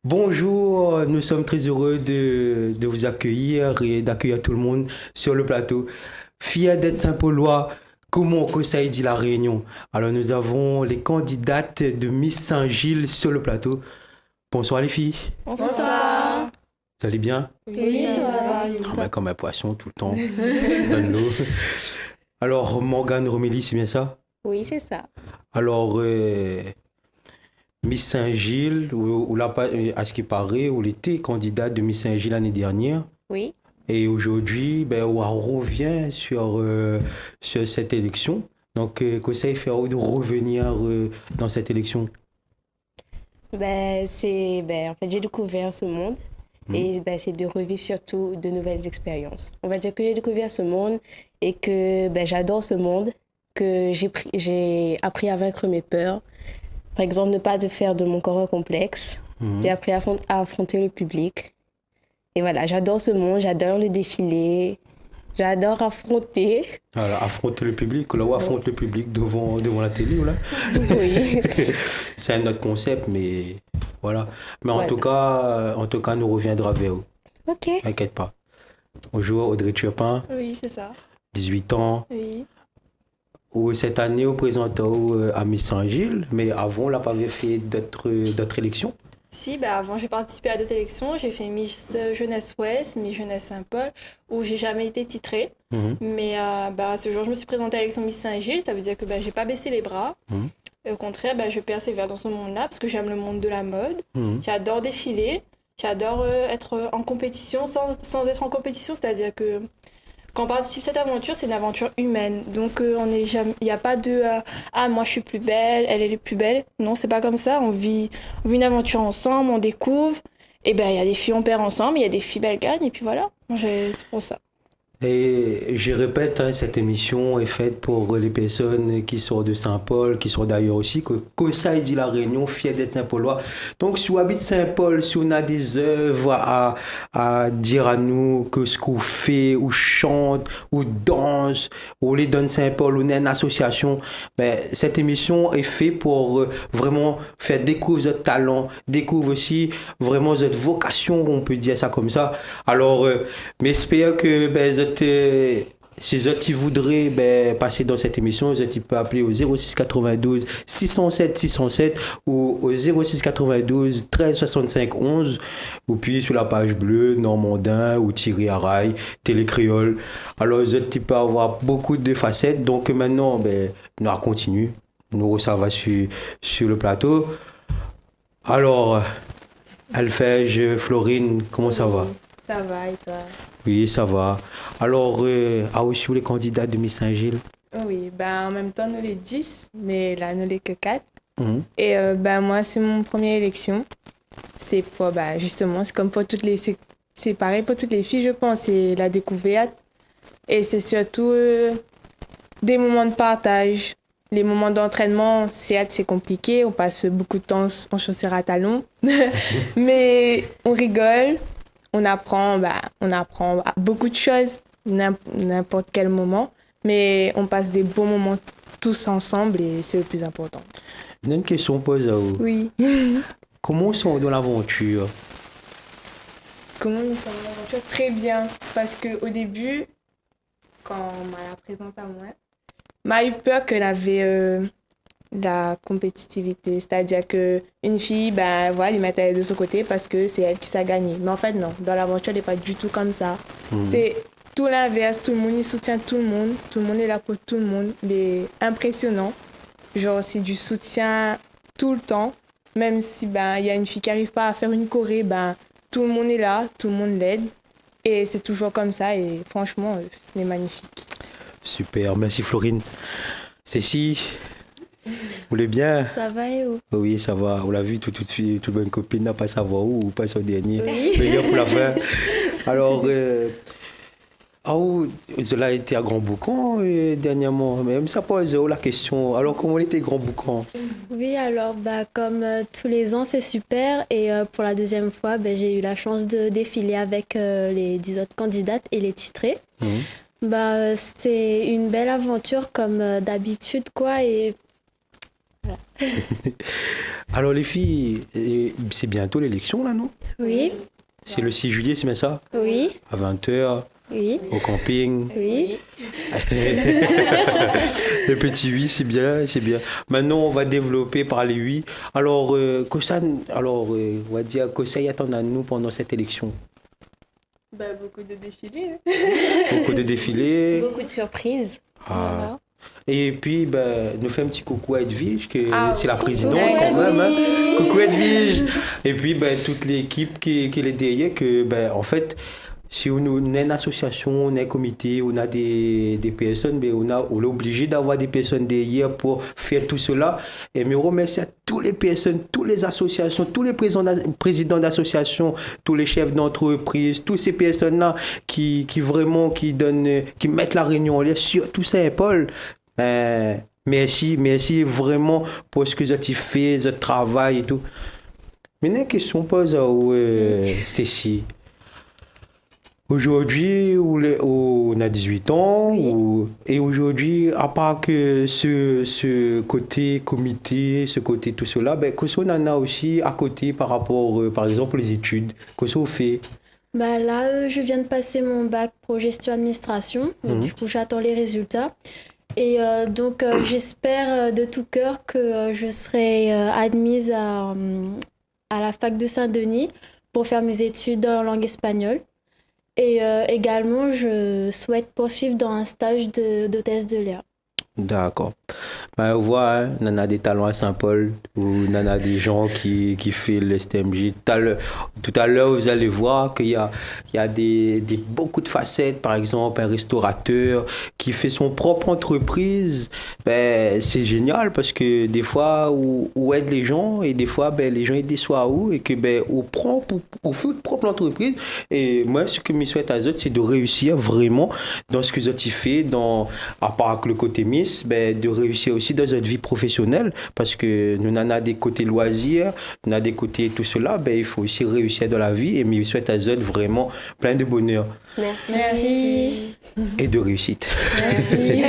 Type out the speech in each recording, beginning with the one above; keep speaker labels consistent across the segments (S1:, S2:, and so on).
S1: Bonjour, nous sommes très heureux de vous accueillir et d'accueillir tout le monde sur le plateau. Fier d'être Saint-Paulois, comment que ça dit la Réunion? Alors nous avons les candidates de Miss Saint-Gilles sur le plateau. Bonsoir les filles,
S2: Bonsoir.
S1: vous allez bien?
S2: Oui, ça va.
S1: Ah ben, comme un poisson tout le temps, dans l'eau. Alors Morgane Romélie, c'est bien ça?
S2: Oui, c'est ça.
S1: Alors Miss Saint-Gilles, à ce qui paraît, où était candidate de Miss Saint-Gilles l'année dernière.
S2: Oui.
S1: Et aujourd'hui, ben, on revient sur cette élection. Donc, que ça fait de revenir dans cette élection?
S2: En fait, j'ai découvert ce monde et c'est de revivre surtout de nouvelles expériences. On va dire que j'ai découvert ce monde et que j'adore ce monde, que j'ai appris à vaincre mes peurs. Par exemple, ne pas de faire de mon corps un complexe. J'ai appris à affronter le public. Et voilà, j'adore ce monde, j'adore le défilé, j'adore affronter.
S1: Alors, affronter le public, là où affronte le public devant la télé, là.
S2: Oui.
S1: C'est un autre concept, mais voilà. Mais
S2: Voilà.
S1: en tout cas, nous reviendra vers vous.
S2: Ok.
S1: T'inquiète pas. Bonjour, Audrey Turpin,
S3: Oui, c'est ça.
S1: 18 ans.
S3: Oui.
S1: Cette année, on présente à Miss Saint-Gilles, mais avant, on n'a pas fait d'autres élections.
S3: Si, avant, j'ai participé à d'autres élections. J'ai fait Miss Jeunesse Ouest, Miss Jeunesse Saint-Paul, où j'ai jamais été titrée.
S1: Mhm.
S3: Mais ce jour, je me suis présentée à l'élection Miss Saint-Gilles. Ça veut dire que j'ai pas baissé les bras.
S1: Mhm.
S3: Et au contraire, je persévère dans ce monde-là parce que j'aime le monde de la mode.
S1: Mhm.
S3: J'adore défiler. J'adore être en compétition sans être en compétition. C'est-à-dire que quand on participe à cette aventure, c'est une aventure humaine. Donc, il n'y a pas de moi je suis plus belle, elle est plus belle. Non, c'est pas comme ça. On vit une aventure ensemble, on découvre. Et il y a des filles, on perd ensemble, il y a des filles, belles gagnent, et puis voilà. C'est pour ça.
S1: Et je répète, cette émission est faite pour les personnes qui sont de Saint-Paul, qui sont d'ailleurs aussi, que ça dit la Réunion, fier d'être Saint-Paulois. Donc, si vous habitez Saint-Paul, si on a des œuvres à dire à nous, que ce qu'on fait, ou chante, ou danse, ou les donne Saint-Paul, ou on est une association, cette émission est faite pour vraiment faire découvrir votre talent, découvrir aussi vraiment votre vocation, on peut dire ça comme ça. Alors, mais j'espère que si vous voudraient passer dans cette émission, vous peuvent appeler au 06 92 607 607 ou au 06 92 13 65 11 ou puis sur la page bleue Normandin ou Thierry Araille, Télécréole. Alors vous peuvent avoir beaucoup de facettes. Donc maintenant, nous continuons. Nous ça va sur le plateau. Alors, Alphège, Florine, comment ça va?
S2: Ça va et toi?
S1: Oui, ça va. Alors, aussi les candidats de Miss Saint-Gilles?
S4: Oui, en même temps, nous les 10, mais là, nous les que 4.
S1: Mhm.
S4: Et moi, c'est mon première élection. C'est pour, justement, c'est comme pour toutes les... C'est pareil pour toutes les filles, je pense. C'est la découverte. Et c'est surtout des moments de partage. Les moments d'entraînement, certes, c'est compliqué. On passe beaucoup de temps en chaussures à talons. Mais on rigole. On apprend beaucoup de choses, n'importe quel moment, mais on passe des beaux moments tous ensemble et c'est le plus important.
S1: J'ai une question pose à vous.
S4: Oui.
S1: Comment sont dans l'aventure?
S4: Comment nous sommes dans l'aventure? Très bien, parce qu'au début, quand on m'a la présente à moi, m'a eu peur qu'elle avait la compétitivité, c'est-à-dire qu'une fille, il met elle de son côté parce que c'est elle qui s'est gagnée. Mais en fait, non, dans l'aventure, elle n'est pas du tout comme ça. C'est tout l'inverse, tout le monde, il soutient tout le monde est là pour tout le monde, il est impressionnant. Genre, c'est du soutien tout le temps, même si il y a une fille qui n'arrive pas à faire une choré, tout le monde est là, tout le monde l'aide. Et c'est toujours comme ça et franchement, il est magnifique.
S1: Super, merci Florine. Cécile, vous voulez bien?
S2: Ça va et où?
S1: Oui, ça va. On l'a vu tout de suite, toute bonne copine n'a pas savoir où ou pas son dernier.
S2: Oui.
S1: Meilleur pour la fin. Alors, cela a été à Grand Boucan dernièrement. Même ça pose la question. Alors, comment était Grand Boucan?
S2: Oui, alors comme tous les ans, c'est super. Et pour la deuxième fois, j'ai eu la chance de défiler avec les 10 autres candidates et les titrés. C'était une belle aventure comme d'habitude, quoi. Et voilà.
S1: Alors les filles, c'est bientôt l'élection là, non?
S5: Oui,
S1: C'est le 6 juillet, c'est bien ça?
S5: oui,
S1: À 20h,
S5: oui,
S1: au camping.
S5: oui.
S1: Le petit oui, c'est bien, c'est bien. Maintenant, on va développer par les oui. Alors, on va dire, que ça y attend à nous pendant cette élection?
S4: Beaucoup de défilés.
S1: Beaucoup de défilés.
S2: Beaucoup de surprises.
S1: Ah.
S2: Voilà.
S1: Et puis, nous fait un petit coucou à Edwige, que c'est la présidente
S2: coucou
S1: quand même. Hein.
S2: Edwige.
S1: Coucou Edwige. Et puis, toute l'équipe qui est derrière, que, en fait, si on a une association, on a un comité, on a des personnes, on est obligé d'avoir des personnes derrière pour faire tout cela. Et me remercie à toutes les personnes, toutes les associations, tous les présidents d'associations, tous les chefs d'entreprise, toutes ces personnes-là qui vraiment, qui mettent la réunion en l'air, surtout Saint-Paul. Merci vraiment pour ce que vous avez fait, ce travail et tout. Maintenant, question pose à Stécie. Aujourd'hui, on a 18 ans, et aujourd'hui, à part que ce côté comité, ce côté tout cela, qu'est-ce qu'on en a aussi à côté par rapport, par exemple, les études? Qu'est-ce qu'on fait?
S5: Là, je viens de passer mon bac pro gestion administration. Donc, du coup, j'attends les résultats. Et donc, j'espère de tout cœur que je serai admise à la fac de Saint-Denis pour faire mes études en langue espagnole. Et également, je souhaite poursuivre dans un stage d'hôtesse de l'air.
S1: D'accord. On voit, hein, on a des talents à Saint-Paul, où on a des gens qui font le STMJ. Tout à l'heure, vous allez voir qu'il y a beaucoup de facettes. Par exemple, un restaurateur qui fait son propre entreprise. C'est génial parce que des fois, on aide les gens et des fois, les gens aident soit où et que on fait notre propre entreprise. Et moi, ce que je souhaite à eux, c'est de réussir vraiment dans ce que vous avez fait, à part le côté Miss, de réussir aussi dans notre vie professionnelle parce que nous en avons des côtés loisirs, nous avons des côtés tout cela, il faut aussi réussir dans la vie et je souhaite à eux vraiment plein de bonheur.
S5: Merci.
S1: Et de réussite.
S5: Merci.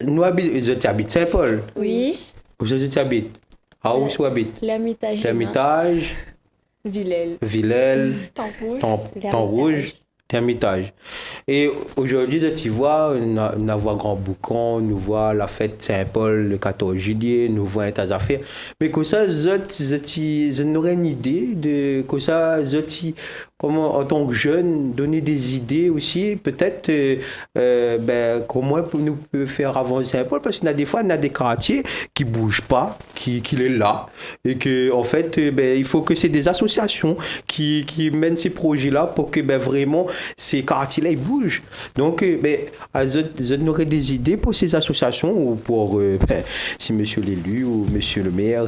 S1: Nous habitons Saint-Paul.
S5: Oui.
S1: Où tu habites? À où tu habites?
S5: L'Ermitage.
S1: L'Ermitage, Villèle, Temps-Rouge. Hermitage. Et aujourd'hui, tu vois, on voit Grand Boucan, nous voit la fête Saint-Paul le 14 juillet, nous voit tas affaires. Mais comme ça, je n'aurais une idée de comme ça, comment en tant que jeune donner des idées aussi, peut-être comment nous peut faire avancer Saint-Paul parce qu'il y a des fois on a des quartiers qui bougent pas, qui est là et que en fait il faut que c'est des associations qui mènent ces projets là pour que vraiment ces quartiers-là, ils bougent. Donc, je n'aurais des idées pour ces associations ou pour, si monsieur l'élu ou monsieur le maire,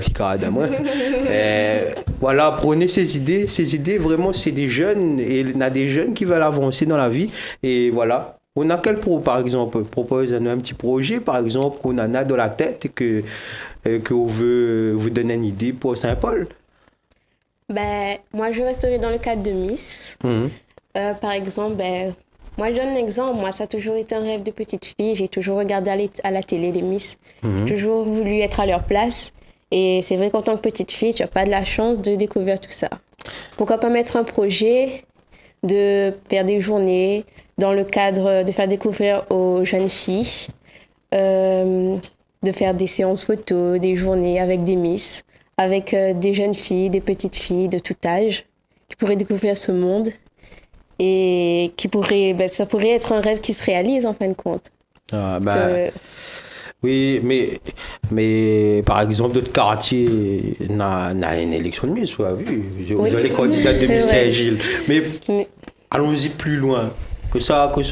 S1: voilà, prenez ces idées. Ces idées, vraiment, c'est des jeunes et il y a des jeunes qui veulent avancer dans la vie. Et voilà. On a par exemple, propose un petit projet, par exemple, qu'on en a dans la tête et que on veut vous donner une idée pour Saint-Paul.
S2: Moi, je resterai dans le cadre de Miss. Par exemple, moi, je donne un exemple. Moi, ça a toujours été un rêve de petite fille. J'ai toujours regardé à la télé des Miss. Toujours voulu être à leur place. Et c'est vrai qu'en tant que petite fille, tu n'as pas de la chance de découvrir tout ça. Pourquoi pas mettre un projet de faire des journées dans le cadre de faire découvrir aux jeunes filles, de faire des séances photos, des journées avec des Miss, avec des jeunes filles, des petites filles de tout âge qui pourraient découvrir ce monde. Et ça pourrait être un rêve qui se réalise en fin de compte.
S1: Oui, mais par exemple, d'autres quartiers, on a une élection de Miss, vous avez vu. Vous avez les candidats de Miss Saint-Gilles. Mais allons-y plus loin. Que ça, parce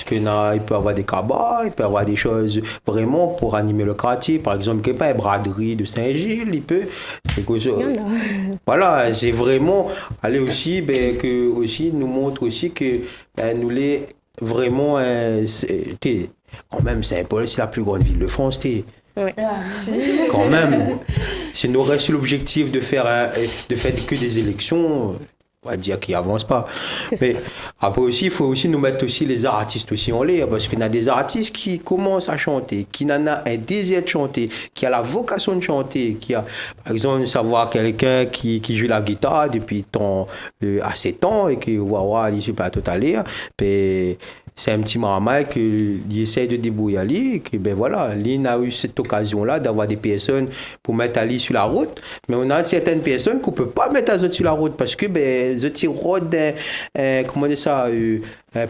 S1: qu'il peut y avoir des cabas, il peut y avoir des choses vraiment pour animer le quartier. Par exemple, qu'il n'y ait pas une braderie de Saint-Gilles, il peut. Voilà, c'est vraiment aller aussi, que aussi nous montre aussi que nous les vraiment, quand même, Saint-Paul, c'est la plus grande ville de France.
S2: Oui.
S1: Quand même, si nous reste l'objectif de faire que des élections. on va dire qu'ils avancent pas.
S2: C'est
S1: Mais
S2: ça.
S1: après aussi, il faut aussi nous mettre aussi les artistes aussi en l'air, parce qu'il y a des artistes qui commencent à chanter, qui en a un désir de chanter, qui a la vocation de chanter, qui a, par exemple, savoir quelqu'un qui joue la guitare depuis à 7 ans et que, waouh, il se pas tout à l'heure, ben, c'est un petit marmaille qu'il essaie de débrouiller ali, et que ben voilà, il a eu cette occasion-là d'avoir des personnes pour mettre Ali sur la route, mais on a certaines personnes qu'on peut pas mettre à sur la route parce que ben les road comment dire ça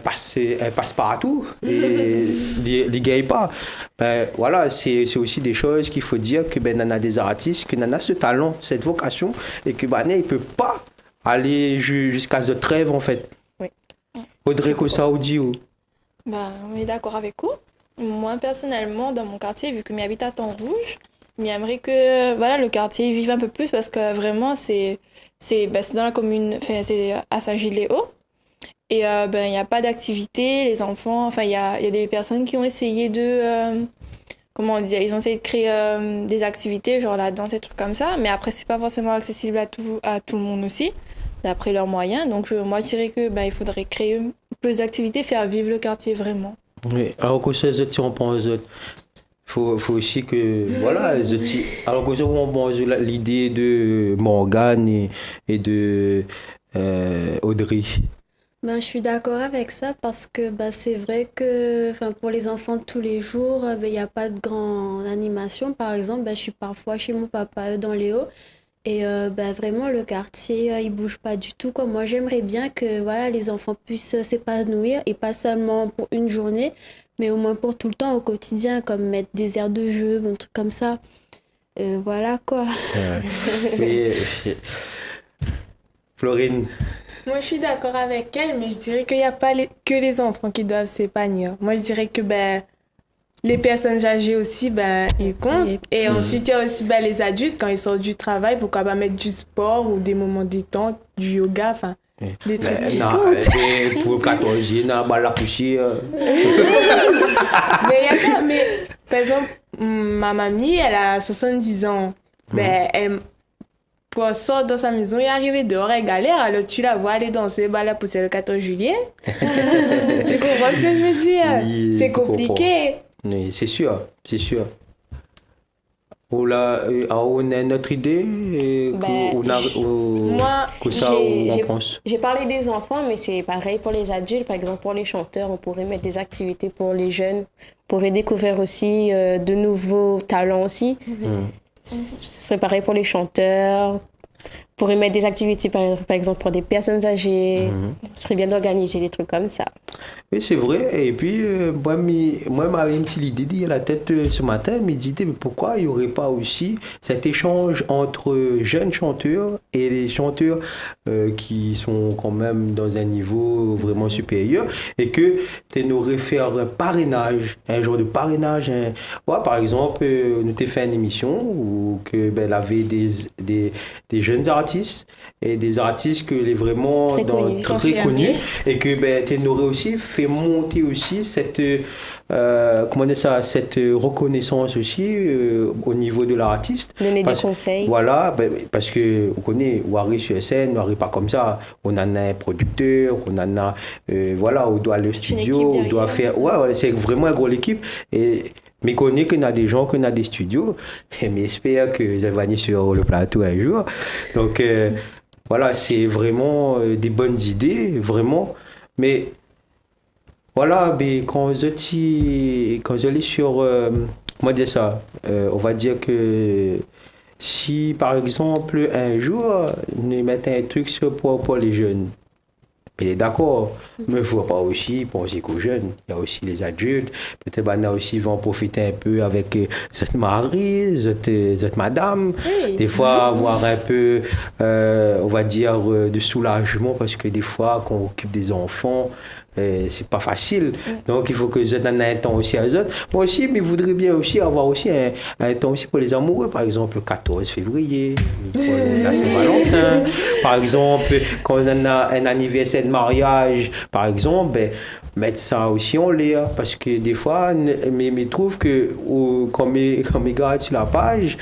S1: passe partout et les gagnent pas. Ben voilà, c'est aussi des choses qu'il faut dire que ben on a des artistes que on a ce talent, cette vocation et que ben il peut pas aller jusqu'à ce rêve en fait.
S2: Oui.
S1: Audrey Kosaoudi ou
S3: Bah, on est d'accord avec vous. Moi, personnellement, dans mon quartier, vu que je habite à Temps-Rouge, j'aimerais que voilà, le quartier vive un peu plus parce que vraiment, c'est dans la commune, enfin, c'est à Saint-Gilles-les-Hauts. Et ben, il n'y a pas d'activité, les enfants, enfin, il y a des personnes qui ont essayé de, comment on dit, ils ont essayé de créer des activités, genre la danse, des trucs comme ça, mais après, c'est pas forcément accessible à tout le monde aussi, d'après leurs moyens. Donc, moi, je dirais que ben, il faudrait créer plus d'activités, faire vivre le quartier vraiment.
S1: oui, alors que ça, si on pense faut aussi que voilà alors que ça on pense l'idée de Morgane et de Audrey.
S5: Ben, je suis d'accord avec ça parce que ben, c'est vrai que enfin, pour les enfants de tous les jours, ben, il n'y a pas de grande animation. Par exemple, ben, je suis parfois chez mon papa dans les Hauts et ben, vraiment le quartier, il bouge pas du tout. Comme moi, j'aimerais bien que voilà, les enfants puissent s'épanouir et pas seulement pour une journée, mais au moins pour tout le temps au quotidien, comme mettre des aires de jeu, un truc comme ça. Voilà quoi.
S1: Mais Florine,
S4: Moi, je suis d'accord avec elle, mais je dirais qu'il n'y a pas que les enfants qui doivent s'épanouir. Moi, je dirais que ben, les personnes âgées aussi, ben, ils comptent. Et ensuite, il y a aussi ben, les adultes, quand ils sortent du travail, pourquoi pas mettre du sport ou des moments détente, du yoga, enfin, des trucs qui comptent.
S1: pour le 14, il y a la coucher.
S4: Mais il y a ça, mais par exemple, ma mamie, elle a 70 ans. Ben, elle, pour sortir dans sa maison et arriver dehors, elle galère. Alors tu la vois aller danser, bah, là, pour c'est le 14 juillet. Tu comprends ce que je veux dire?
S1: Oui,
S4: C'est
S1: je comprends.
S4: compliqué.
S1: Oui, c'est sûr, c'est sûr. On a notre idée
S2: Ben,
S4: Moi,
S1: que ça on pense.
S2: J'ai parlé des enfants, mais c'est pareil pour les adultes. Par exemple, pour les chanteurs, on pourrait mettre des activités pour les jeunes, on pourrait découvrir aussi de nouveaux talents aussi. Ce serait pareil pour les chanteurs. On pourrait mettre des activités, par exemple, pour des personnes âgées. Ce serait bien d'organiser des trucs comme ça.
S1: Oui, c'est vrai. Et puis, moi, j'avais une petite idée dans la tête ce matin. Je me disais, mais pourquoi il n'y aurait pas aussi cet échange entre jeunes chanteurs et les chanteurs qui sont quand même dans un niveau vraiment supérieur et que tu n'aurais fait un parrainage, un genre de parrainage. Ouais, par exemple, nous t'ai fait une émission où que, ben, elle avait des jeunes artistes et des artistes que les vraiment très connus et que ben, tu n'aurais aussi fait monter aussi cette comment dire ça, cette reconnaissance aussi au niveau de l'artiste.
S2: Donner des conseils.
S1: Voilà, ben, parce que on connaît Wari sur scène, Wari pas comme ça. On en a un producteur, on en a voilà, on doit le studio, on doit faire. Ouais, c'est vraiment une grosse équipe et mais connaît qu'on a des gens, qu'on a des studios, mais j'espère que je vais venir sur le plateau un jour. Donc voilà, c'est vraiment des bonnes idées, vraiment. Mais voilà, mais quand je lis sur, comment dire ça, on va dire que si par exemple un jour, nous mettons un truc pour les jeunes, mais d'accord, mais il ne faut pas aussi penser qu'aux jeunes, il y a aussi les adultes, peut-être qu'on a aussi vont profiter un peu avec cette mari, cette madame, des fois avoir un peu, on va dire, de soulagement, parce que des fois, quand on occupe des enfants, c'est pas facile. Donc, il faut que les autres en aient un temps aussi à eux autres. Moi aussi, mais je voudrais bien aussi avoir aussi un temps aussi pour les amoureux. Par exemple, le 14 février, pour la Saint-Valentin. Par exemple, quand on a un anniversaire de mariage, par exemple, ben, mettre ça aussi en l'air. Parce que des fois, mais je trouve que quand je regarde sur la page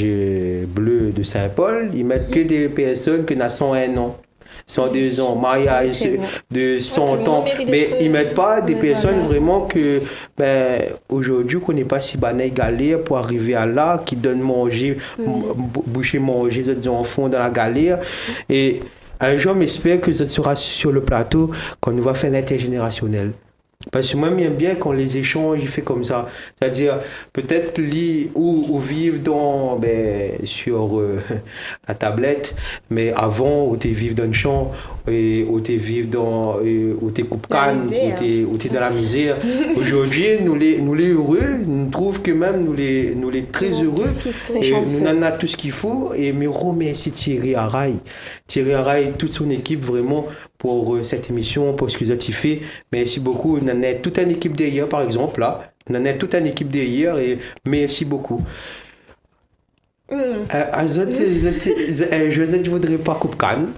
S1: bleue de Saint-Paul, ils mettent que des personnes qui ont 101 ans. 102 ans, mariage de 100 ans, mais ils ne mettent pas des personnes vraiment que, ben, aujourd'hui, qu'on n'est pas si banal galère pour arriver à là, qui donnent manger, boucher manger les enfants dans la galère. Et un jour, j'espère que ça sera sur le plateau quand on va faire l'intergénérationnel. Parce que moi, j'aime bien quand les échanges, ils font comme ça. C'est-à-dire, peut-être lire ou vivre sur la tablette, mais avant, où tu vivre dans le champ, où tu vivre où tu coupes canne, où tu dans la misère. Aujourd'hui, nous les heureux, nous trouvons que même nous les très heureux. Et nous en avons tout ce qu'il faut. Et je remercie Thierry Araille. Thierry Araille, toute son équipe, vraiment, pour cette émission, pour ce que vous avez fait. Merci beaucoup. On en a toute une équipe derrière, par exemple, là. On en a toute une équipe derrière et merci beaucoup. Je ne voudrais pas couper canne.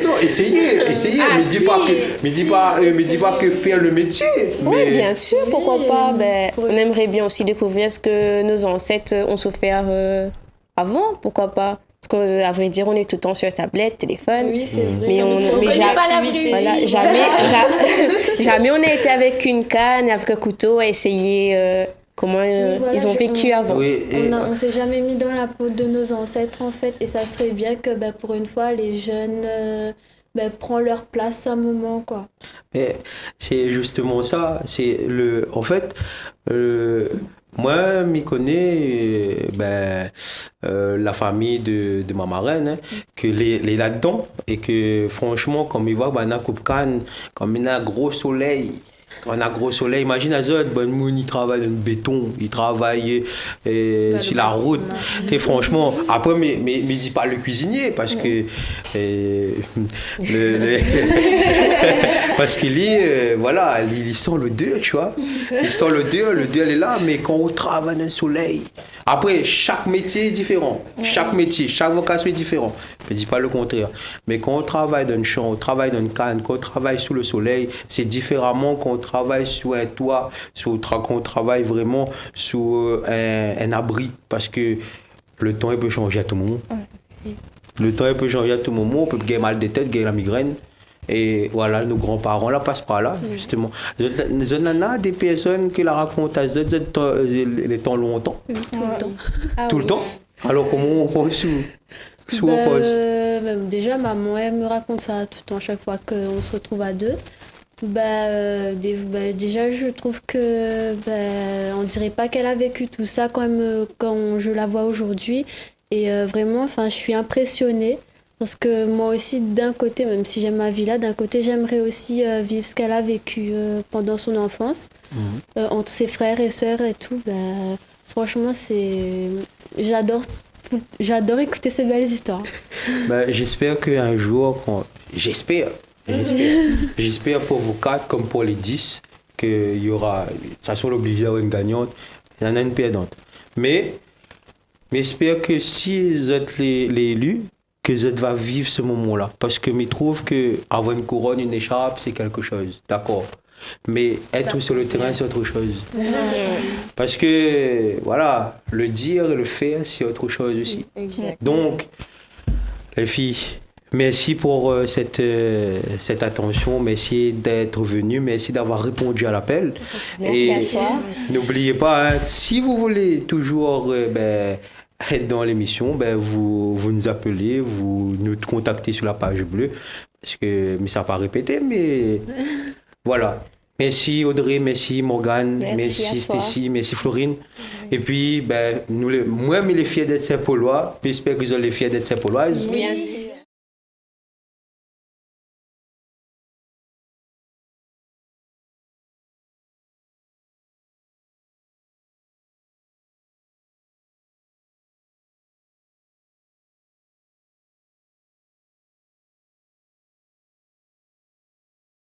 S1: Non, essayez. Mais dis pas que faire le métier.
S2: Oui, bien sûr, pourquoi pas. Ben, on aimerait bien aussi découvrir ce que nos ancêtres ont souffert avant, pourquoi pas. Parce qu'à vrai dire, on est tout le temps sur tablette, téléphone.
S5: Oui, c'est vrai.
S2: Mais jamais on a été avec une canne, avec un couteau à essayer comment ils ont vécu avant.
S5: Oui, on ne s'est jamais mis dans la peau de nos ancêtres, en fait. Et ça serait bien que, pour une fois, les jeunes prennent leur place à un moment, quoi.
S1: Mais c'est justement ça. En fait, moi, je connais la famille de ma marraine, que les là-dedans, et que franchement, comme ils voient, on a coupe canne, comme il y a un gros soleil. On a gros soleil. Imagine à Zod, ils travaillent dans le béton, ils travaillent sur la route. Et franchement, après, mais dis pas le cuisinier, parce que parce qu'il il sent l'odeur, tu vois. Il sent l'odeur elle est là, mais quand on travaille dans le soleil. Après, chaque métier est différent. Chaque vocation est différent. Je ne dis pas le contraire. Mais quand on travaille dans le champ, on travaille dans une canne, quand on travaille sous le soleil, c'est différemment quand on travaille sous un toit, quand on travaille vraiment sous un abri. Parce que le temps, il peut changer à tout moment. Le temps, il peut changer à tout moment. On peut gagner mal de tête, gagner la migraine. Et voilà, nos grands-parents là passent par là, justement. Il y a des personnes qui la racontent à les temps longtemps.
S5: Tout le temps.
S1: Tout le temps. Alors, comment on pense
S5: déjà, maman, elle me raconte ça tout le temps, chaque fois qu'on se retrouve à deux. Déjà, je trouve que on dirait pas qu'elle a vécu tout ça quand je la vois aujourd'hui. Et vraiment, je suis impressionnée. Parce que moi aussi, d'un côté, même si j'aime ma vie là, d'un côté, j'aimerais aussi vivre ce qu'elle a vécu pendant son enfance, entre ses frères et sœurs et tout. Franchement, j'adore écouter ces belles histoires.
S1: J'espère qu'un jour, j'espère pour vous 4 comme pour les 10, qu'il y aura, de toute façon, l'obligé d'avoir une gagnante, il y en a une perdante. Mais j'espère que si vous êtes les élus, que vous va vivre ce moment-là. Parce que je trouve qu'avoir une couronne, une écharpe, c'est quelque chose. D'accord. Mais être sur le terrain, c'est autre chose. Parce que, voilà, le dire et le faire, c'est autre chose aussi.
S4: Exact.
S1: Donc, les filles, merci pour cette attention. Merci d'être venues. Merci d'avoir répondu à l'appel.
S2: Merci à toi.
S1: N'oubliez pas, si vous voulez toujours... être dans l'émission, vous nous appelez, vous nous contactez sur la page bleue, mais ça n'a pas répété, mais voilà. Merci Audrey, merci Morgane, merci Stécie, merci Florine. Et puis, moi, je suis fier d'être Saint-Paulois, j'espère que vous allez fiers d'être Saint-Pauloises.
S2: Merci.